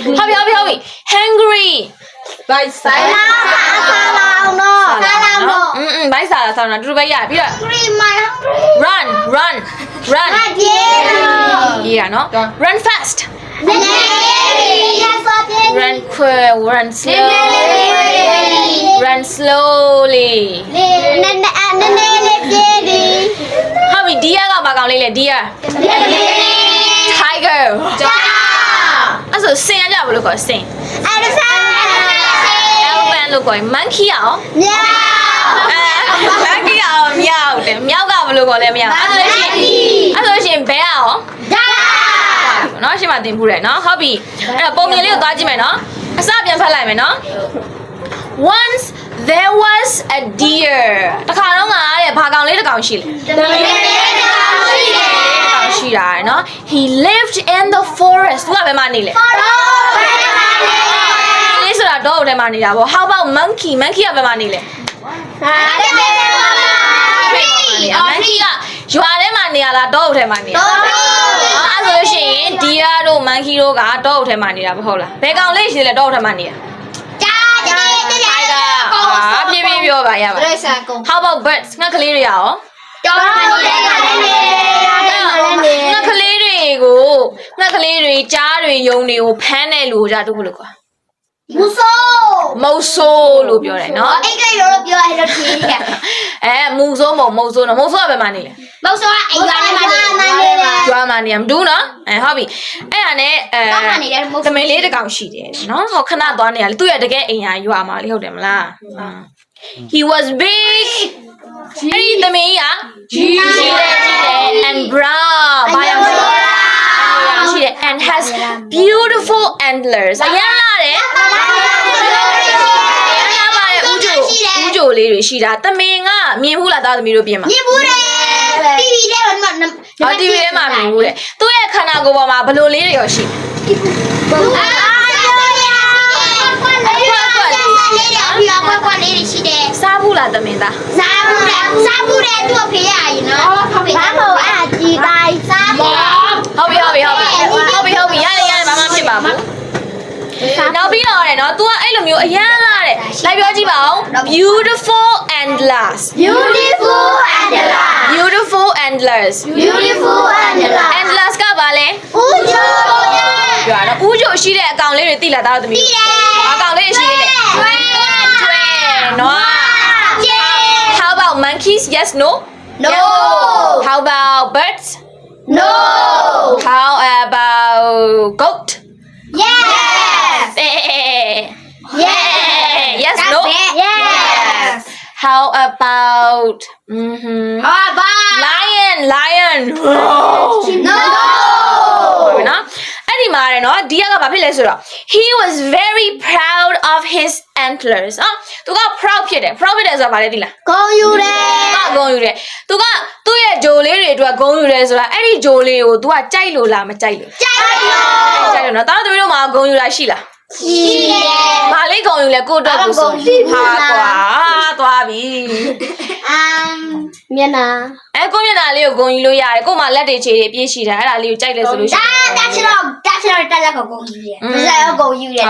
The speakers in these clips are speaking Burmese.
Hobby. Hungry. By side. By side. Do by ya. Run. Yeah, no. Run fast. Run slowly. Hobby. Deer ka ba kaung lele deer. Tiger. Also sing aja bolu ko sing. Elephant လို့ခေါ်ရင် monkey အောင် monkey အောင်မြောက်တယ်မြောက်ကဘယ်လိုခေါ်လဲမရဘူးအဲ့ဆိုရှင်ဘဲအောင်เนาะရှင်းမတင်ဘူးတယ်เนาะဟုတ်ပြီအဲ့တော့ပုံမြင်လေးကိုသွားကြည့်မယ်เนาะအစပြန်ဖတ်လိုက်မယ်เนาะ Once there was a deer တခါတော့ကတဲ့ဘာကောင်လေးတစ်ကောင်ရှိလဲရှိတာเนาะ He lived in the forest သူကဘယ်မှာနေလဲဆိုတာတော့ထဲမှာနေတာပေါ့ How about monkey ကဘယ်မှာနေလဲmonkey ကရွာထဲမှာနေရလားတော့ထဲမှာနေရအဲ့ဆိုလို့ရှိရင် deer တို့ monkey တို့ကတော့ထဲမှာနေတာမဟုတ်လားဘယ်ကောင်လေးရှိလဲတော့ထဲမှာနေတာပြေးပြောပါရပါ How about birds ငှက်ကလေးတွေရောငှက်ကလေးတွေကြားတွေယုံတွေကိုဖမ်းတဲ့လူကြတူလို့ခေါ်မုဆိုးလို့ပြောတယ်နော်အဲ့ကလေးတော့ပြောရတော့သေးတယ်မုဆိုးကဘယ်မှာနေလဲမုဆိုးကအိမ်ရွာထဲမှာနေရွာမှာနေမတူးနော်ဟုတ်ပြီအဲ့ဒါနဲ့သမီးလေးတစ်ကောင်ရှိတယ်နော်ဟောခဏသွားနေရလေသူ့ရဲ့တကယ်အိမ်ရွာမှာလေဟုတ်တယ်မလား He was big အဲ့ဒီသမီးကကြီးတယ် and brown ဘာရောရှိတယ် and has beautiful antlers အရင်လာတယ်ဦးကြိုလေးတွေရှိတာသမင်ကမြင်ဘူးလားသားသမီးတို့ပြင်မှာမြင်ဘူးတယ် TV ထဲမှာTV ထဲမှာမြင်ဘူးတယ်သူ့ရဲ့ခန္ဓာကိုယ်ပေါ်မှာဘယ်လိုလေးတွေရောရှိစားဘူးလားသမင်သားစားဘူးတယ်သူ့ဖေးရရင်နော်ဘာမို့အဲ့ဒါကြီးတိုင်းစားဘူးဟုတ်ပြီရတယ်ဘာမှဖြစ်ပါဘူးနောက်ပြီးတော့နော် तू ကအဲ့လိုမျိုးအရန်လာတဲ့လိုက်ပြောကြည့်ပါဦး beautiful antlers antlers ကဘာလဲဦးချိုပြောတော့ဦးချိုရှိတဲ့အကောင်လေးတွေသိလားသားတို့သမီးအကောင်လေးရှိသေးတယ်ထွဲနော် How about monkeys yes no How about birds No How about goat Yes no How about lion No နော်အဲ့ဒီမှာရနော်ဒီကဘာဖြစ်လဲဆိုတော့ he was very proud of his antlers သူက proud ဖြစ်တယ်ဆိုတာဘာလဲသိလားဂုဏ်ယူတယ်သူကသူ့ရဲ့ဂျိုလေးတွေအတွက်ဂုဏ်ယူတယ်ဆိုတာအဲ့ဒီဂျိုလေးကို तू ကကြိုက်လို့လားမကြိုက်လို့ကြိုက်လို့နော်သားတို့တို့မှာဂုဏ်ယူလားရှိလားရှိတယ်ဘာလေးဂုဏ်ယူလဲကိုအတွက်ကိုဆိုဟာကွာသွားပြီမျက်နှာကိုမျက်နှာလေးကိုဂုဏ်ယူလို့ရတယ်ကိုမှလက်တွေခြေတွေအပြည့်ရှိတာအဲ့ဒါလေးကိုကြိုက်လဲဆိုလို့ရှိရင်တာချစ်တော့တက်ကိုဂုဏ်ယူတယ်မစရောဂုဏ်ယူတယ်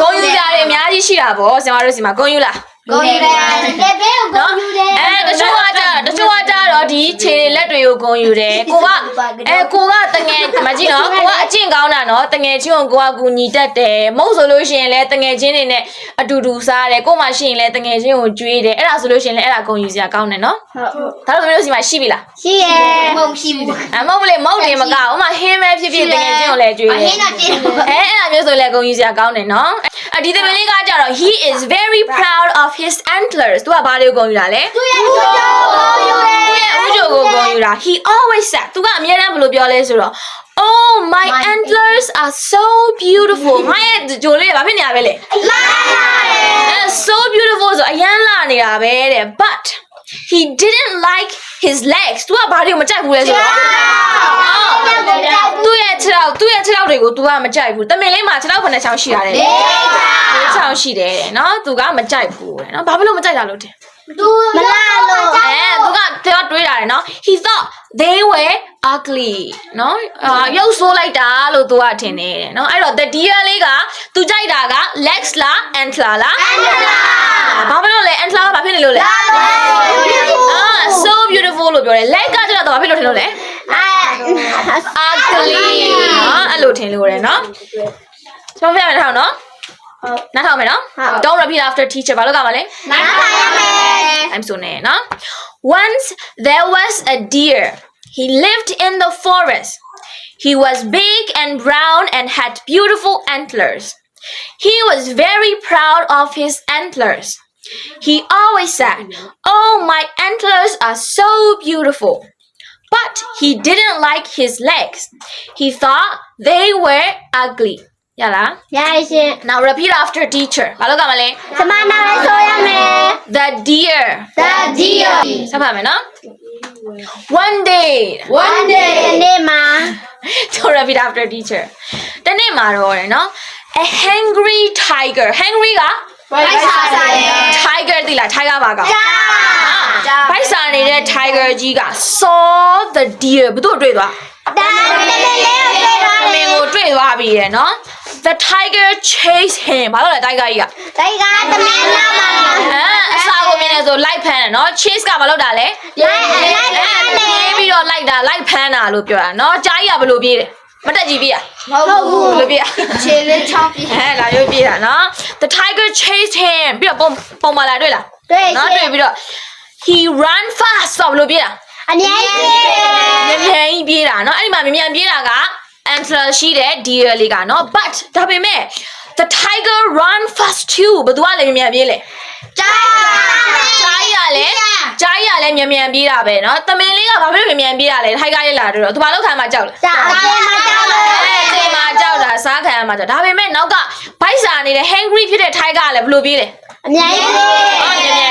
ဂုဏ်ယူကြတယ်အများကြီးရှိတာပေါ့ဆင်မတို့စီမှာဂုဏ်ယူလားဂုဏ်ယူတယ်တဲ့ဘဲကိုဂုဏ်ယူတယ်တချို့ကကြတော့ဒီခြေလက်တွေကိုဂုဏ်ယူတယ်ကိုကတငယ်မကြည့်နော်ကိုကအကျင့်ကောင်းတာနော်တငယ်ချင်းကိုကကူညီတတ်တယ်မဟုတ်ဆိုလို့ရှိရင်လည်းတငယ်ချင်းတွေနဲ့အတူတူစားတယ်ကိုမှရှိရင်လည်းတငယ်ချင်းကိုကြွေးတယ်အဲ့ဒါဆိုလို့ရှိရင်လည်းအဲ့ဒါဂုဏ်ယူစရာကောင်းတယ်နော်ဒါတို့မျိုးစီမှာရှိပြီလားရှိရမဟုတ်ရှိဘူးမဟုတ်လေမဟုတ်တယ်မကဟိုမှာဟင်းပဲဖြစ်ဖြစ်တငယ်ချင်းကိုလည်းကြွေးတယ်အဲ့ဒါမျိုးဆိုလည်းဂုဏ်ယူစရာကောင်းတယ်နော်ဒီသမီးလေးကကြတော့ he is very proud of his antlers သူကဘာတွေကိုဂုဏ်ယူတာလဲသူရဲ့ဦးချိုကိုဂုဏ်ယူတာ he always said သူကအမြဲတမ်းဘယ်လိုပြောလဲဆိုတော့ oh my antlers are so beautiful ငါရဲ့ဂျိုလေးဘာဖြစ်နေရပဲလဲလာတယ် so beautiful ဆိုအရန်လာနေတာပဲတဲ့ but he didn't like his legs သူကဘာတွေကိုမကြိုက်ဘူးလဲဆိုတော့သူ့ရဲ့ခြေထောက်တွေကို तू ကမကြိုက်ဘူးတမင်လေးမှာခြေထောက်9ချောင်းရှိရတယ်4ချောင်းရှိတယ်တဲ့နော် तू ကမကြိုက်ဘူးတဲ့နော်ဘာဖြစ်လို့မကြိုက်တာလို့တဲ့သူမလာလို့သူကတွေးတာတယ်နော် he thought they were ugly နော်ရုပ်ဆိုးလိုက်တာလို့သူကထင်နေတယ်နော်အဲ့တော့ the deer လေးကသူကြိုက်တာက legs လား antler လား ဘာဖြစ်လို့လဲ antler ကဘာဖြစ်နေလို့လဲso beautiful လို့ပြောတယ် leg ကကျတော့ဘာဖြစ်လို့ထင်လို့လဲ ugly နော်အဲ့လိုထင်လို့ရတယ်နော်ကျွန်တော်ပြမယ်ထောင်နော်နားထောင်မယ်နော် don't repeat after teacher ဘာလို့ကမလဲ I'm so ne no once there was a deer he lived in the forest he was big and brown and had beautiful antlers he was very proud of his antlers he always said oh my antlers are so beautiful but he didn't like his legs he thought they were ugly Yala. Now repeat after teacher. Hello, Kamale. The deer. Sabame no? One day. Don't repeat after teacher. The name are no? A hungry tiger. Hungry ga? Tiger dila. Tiger baga. Paisa ni de tiger ji ga saw the deer. Betul tu itu. The tiger chased him. Hello, the tiger ya. Asago mene so light pan no. Chase ka balo dale. Maybe you like that light pan na lo pyo no. Chai ya balo pi de. မတက်ကြည့်ပြရမဟုတ်ဘူးလို့ပြရခြေလေးချောင်းပြလာရွေးပြတာနော် The tiger chased him ပြီးတော့ပုံပါလာတွေ့လားနော်တွေ့ပြီးတော့ he ran fast ဆိုဘလို့ပြတာအမြန်ကြီးပြေးတာနော်အဲ့ဒီမှာမြန်ပြေးတာက antler ရှိတဲ့ deer လေးကနော် but ဒါပေမဲ့ the tiger run fast too ဘယ်သူကလည်းမြန်ပြေးလဲဂျိုင်းရလည်းမြန်ပြေးတာပဲနော်သမင်လေးကဘာဖြစ်လို့မြန်ပြေးတာလဲ tiger လေးလာတော့သူဘာလို့ခံမှာကြောက်လဲတေးမှာကြောက်တာစားခံရမှာကြောက်ဒါပေမဲ့နောက်ကဘိုက်စာနေတဲ့ hungry ဖြစ်တဲ့ tiger ကလည်းဘယ်လိုပြေးလဲအမြန်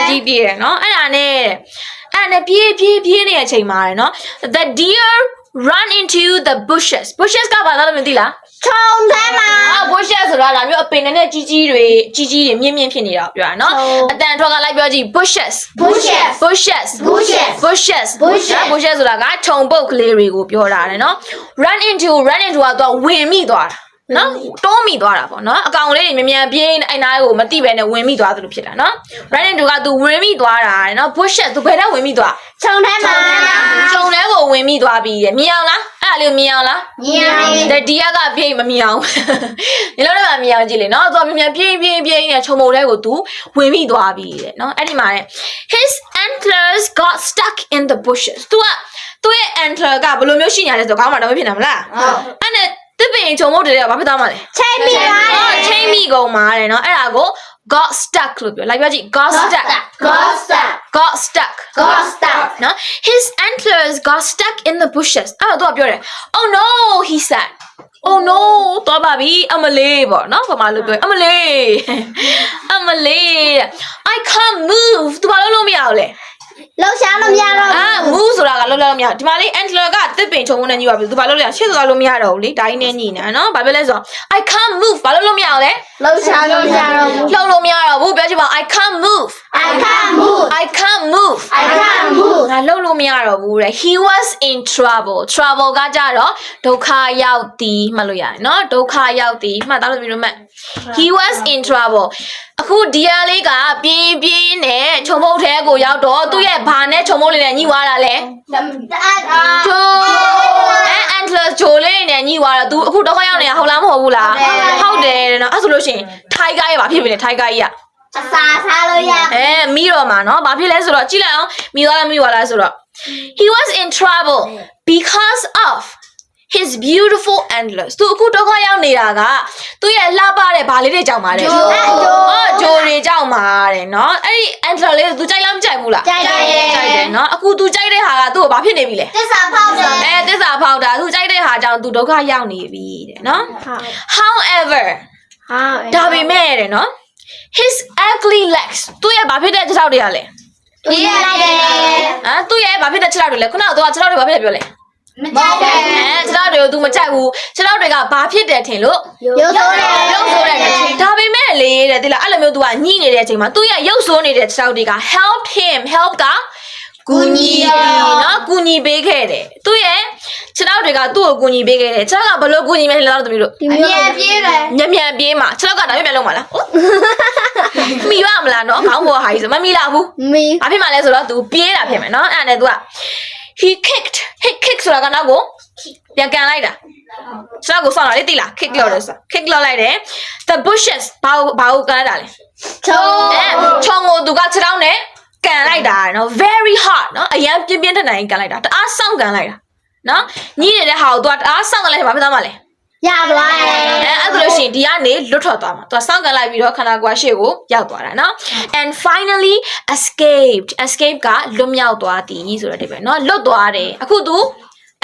ကြီးပြေးတယ်နော်အဲ့ဒါနဲ့ပြေးနေတဲ့အချိန်မှာနော် the deer run into the bushes ကဘာသာလဲမသိလားချုံထဲမှာ bushes ဆိုတာဒါမျိုးအပင်နဲ့ကြီးတွေမြင့်ဖြစ်နေတာပြောတာနော်အတန်ထွက်ကလိုက်ပြောကြည့် bushes ဆိုတာကခြုံပုတ်ကလေးတွေကိုပြောတာတယ်နော် run into ကတော့ဝင်မိသွားတာနော်တိုးမိသွားတာပေါ့နော်အကောင်လေးတွေမြန်ပြေးအဲ့နားကိုမတိပဲနဲ့ဝင်မိသွားသလိုဖြစ်တာနော် run into ကသူဝင်မိသွားတာနော် bushes သူဘယ်နဲ့ဝင်မိသွားခြုံထဲကိုဝင်မိသွားပြီမြင်အောင်လားအဲ့ဒါလေးမြင်အောင်လားမြင်အောင် the deer ကပြေးမမြင်အောင်ဒီလိုတော့မမြင်အောင်ကြည့်လေနော်သူမြန်ပြေးနဲ့ခြုံမုံထဲကိုသူဝင်မိသွားပြီတဲ့နော်အဲ့ဒီမှာ his antlers got stuck in the bushes သူရဲ့ antler ကဘယ်လိုမျိုးရှိညာလဲဆိုတော့ခေါင်းမှာတော့မဖြစ်နိုင်မလားအဲ့နဲ့တစ်ပင်ချုံမုတ်တွေကဘာဖြစ်သွားမှာလဲချိန်မိကုန်မှာတဲ့နော်အဲ့ဒါကို got stuck လို့ပြောလိုက်ပြောကြည့် got stuck နော် his antlers got stuck in the bushes အဲ့တော့သူကပြောတယ် oh no he said oh no တော့ပါပြီအမလေးပေါ့နော်ဘာမှလို့ပြောအမလေး I can't move သူဘာလို့မရအောင်လဲလှုပ်ရှားလို့မရတော့ဘူးmove ဆိုတာကလှုပ်လို့မရဒီမှာလေး antler ကတစ်ပင်ချုံဝန်းနဲ့ညီပါပြီသူဘာလို့လဲရှေ့သွားလို့မရတော့ဘူးလေဒိုင်းနဲ့ညီနေနော်ဘာဖြစ်လဲဆိုတော့ I can't move ဘာလို့မရအောင်လဲလှုပ်ရှားလို့မရတော့ဘူးလှုပ်လို့မရတော့ဘူးပြောချင်ပါ I can't move ငါလှုပ်လို့မရတော့ဘူးတဲ့ he was in trouble ကကြတော့ဒုက္ခရောက်သည်မှတ်လို့ရတယ်နော်ဒုက္ခရောက်သည်မှတ်သားလို့ပြီးတော့မှတ် he was in trouble အခု deer လေးကပြေးနဲ့ခြုံမုတ်ထဲကိုရောက်တော့သူ့ရဲ့ဘာနဲ့ခြုံမုတ်လေးနဲ့ညှိသွားတာလဲantler ဂျိုလေးနဲ့ညှိသွားတော့ तू အခုဒုက္ခရောက်နေတာဟုတ်လားမဟုတ်ဘူးလားဟုတ်တယ်နော်အဲ့ဆိုလို့ရှိရင် tiger ရဲ့ဘာဖြစ်ပြီလဲ tiger ကြီးကအစာစားလို့ရမိတော့မှာနော်ဘာဖြစ်လဲဆိုတော့ကြည့်လိုက်အောင်မိသွားလားဆိုတော့ he was in trouble because of his beautiful antlers သူအခုဒုက္ခရောက်နေတာကသူ့ရဲ့လှပတဲ့ဘာလေးတွေကြောင့်ပါလဲဂျိုတွေကြောင့်ပါတဲ့နော်အဲ့ဒီ antler လေးသူကြိုက်လားမကြိုက်ဘူးလားကြိုက်တယ်နော်အခုသူကြိုက်တဲ့ဟာကသူ့ကိုဘာဖြစ်နေပြီလဲသစ္စာဖောက်တာသူကြိုက်တဲ့ဟာကြောင့်သူဒုက္ခရောက်နေပြီတဲ့နော် however ဒါပေမဲ့တဲ့နော်his ugly legs သူ့ရဲ့ဘာဖြစ်တဲ့ခြေထောက်တွေကလဲသူ့ရဲ့ဘာဖြစ်တဲ့ခြေထောက်တွေလဲခုနကသူကခြေထောက်တွေဘာဖြစ်လဲပြောလဲမကြိုက်တယ်ခြေထောက်တွေကို तू မကြိုက်ဘူးခြေထောက်တွေကဘာဖြစ်တယ်ထင်လို့ရုပ်ဆိုးတယ်ဒါပေမဲ့လေတဲ့တိလားအဲ့လိုမျိုး तू ကညှိနေတဲ့အချိန်မှာသူ့ရဲ့ရုပ်ဆိုးနေတဲ့ခြေထောက်တွေက help က ကူညီနော်ကူညီပေးခဲ့တယ်သူ့ရဲ့ခြေထောက်တွေကသူ့ကိုကူညီပေးခဲ့တယ်ခြေထောက်ကဘလို့ကူညီမယ်လဲတော့သမီးတို့ အမြန်ပြေးတယ် မြန်ပြေးမှာခြေထောက်ကဒါပြန်လုံးပါလားမိရမလားနော်ခေါင်းပေါ်ဟာကြီးဆိုမမိလားဘူး မီ ဘာဖြစ်မှလဲဆိုတော့ तू ပြေးတာဖြစ်မယ်နော်အဲ့ဒါနဲ့ तू က he kicked kick ဆိုတာကနောက်ကိုပြန်ကန်လိုက်တာခြေထောက်ကိုဆောင်းတာလေသိလား kick လောက်တယ်ဆိုတာ kick လောက်လိုက်တယ် the bushes ဘာကိုကန်တာလဲ ချုံ ချုံကို तू ကခြေထောက်နဲ့ကန်လိုက်တာနော် very hard နော်အရင်ပြင်းပြင်းထန်ထန်ကန်လိုက်တာတအားဆောင်းကန်လိုက်တာနော်ညှိနေတဲ့ဟာကို तू ကတအားဆောင်းကန်လိုက်ဘာဖြစ်သွားမှာလဲ ရပါလား အဲ့ဒါလို့ရှိရင်ဒီကနေလွတ်ထွက်သွားမှာသူကစောင့်ကန်လိုက်ပြီးတော့ခန္ဓာကိုယ်ရှေ့ကိုရောက်သွားတာနော် and finally escape ကလွတ်မြောက်သွားသည်ဆိုတော့ဒီပဲနော်လွတ်သွားတယ်အခုသူ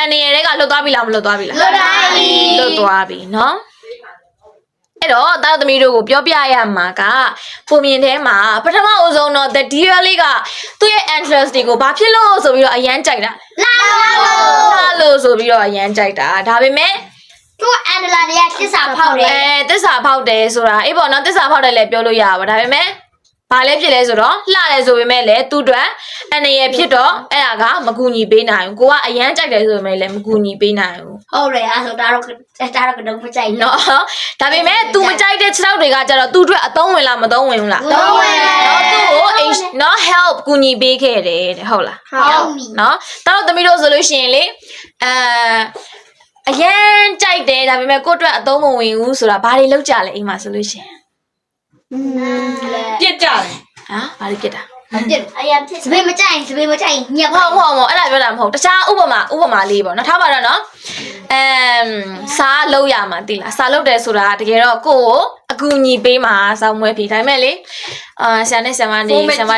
အနေရတဲ့ကလွတ်သွားပြီလားမလွတ်သွားပြီလား လွတ်သွားပြီ လွတ်သွားပြီနော်အဲ့တော့တာသမီးတို့ကိုပြောပြရမှာကပုံမြင်ထဲမှာပထမအဆုံးတော့ the deer လေးကသူ့ရဲ့ antlers တွေကိုဘာဖြစ်လို့ဆိုပြီးတော့အရန်ကြိုက်တာ လာလို့ဆိုပြီးတော့အရန်ကြိုက်တာဒါပေမဲ့ သူအန်ဒလာတွေကတစ္ဆာဖောက်တယ် သစ္စာဖောက်တယ်ဆိုတာအေးပေါ့နော်သစ္စာဖောက်တယ်လည်းပြောလို့ရပါဒါပေမဲ့ဘာလဲဖြစ်လဲဆိုတော့လှတယ်ဆိုပေမဲ့လည်းသူ့အတွက်အနေရဖြစ်တော့အဲ့ဒါကမကူညီပေးနိုင်ဘူးကိုကအရန်ကြိုက်တယ်ဆိုပေမဲ့လည်းမကူညီပေးနိုင်ဘူး ဟုတ်တယ်အဲ့ဆိုဒါတော့ကတော့မကြိုက်ဘူး နော်ဒါပေမဲ့ तू မကြိုက်တဲ့ခြေထောက်တွေကကြတော့သူ့အတွက်အသုံးဝင်လားမသုံးဝင်ဘူးလား တော့ဝင် နော်သူ့ကိုနော် help ကူညီပေးခဲ့တယ်တဲ့ဟုတ်လား ဟုတ်ပြီ နော်တော်သမီးတို့ဆိုလို့ရှိရင်လေအရန်ကြိုက်တယ်ဒါပေမဲ့ကိုယ့်အတွက်အသုံးမဝင်ဘူးဆိုတာဘာတွေလောက်ကြလဲအိမ်မှာဆိုလို့ရှိရင်ပြစ်ကြတယ်ဟာဘာတွေပြစ်တာ ပြစ်အရင်စပင်းမကြိုက်ညက် မဟုတ်အဲ့ဒါပြောတာမဟုတ်တခြားဥပမာလေးပေါ့နော်ထားပါတော့နော်စားလောက်ရမှာသိလားစားလောက်တယ်ဆိုတာတကယ်တော့ကိုယ့်ကိုအကူအညီပေးမှာစောင်းမွဲဖြေဒါပေမဲ့လေဆရာနဲ့ဆရာမတွေ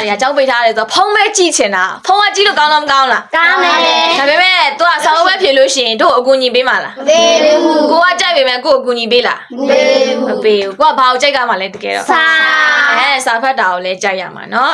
ကကြောက်ပိတ်ထားတယ်ဆိုတော့ဖုံးမဲကြည့်ချင်တာဖုံးကကြည့်လို့ကောင်းလားမကောင်းလား ကားမယ် ဒါပေမဲ့ तू ကဆောင်းဝဲဖြေလို့ရှိရင်တို့အကူအညီပေးမှာလား ပေးဘူး ကိုကကြိုက်ပေမဲ့ကိုအကူအညီပေးလား ပေးဘူး မပေးဘူးကိုကဘာကိုကြိုက်ကမှလဲတကယ်တော့ စာ စာဖတ်တာကိုလည်းကြိုက်ရမှာနော်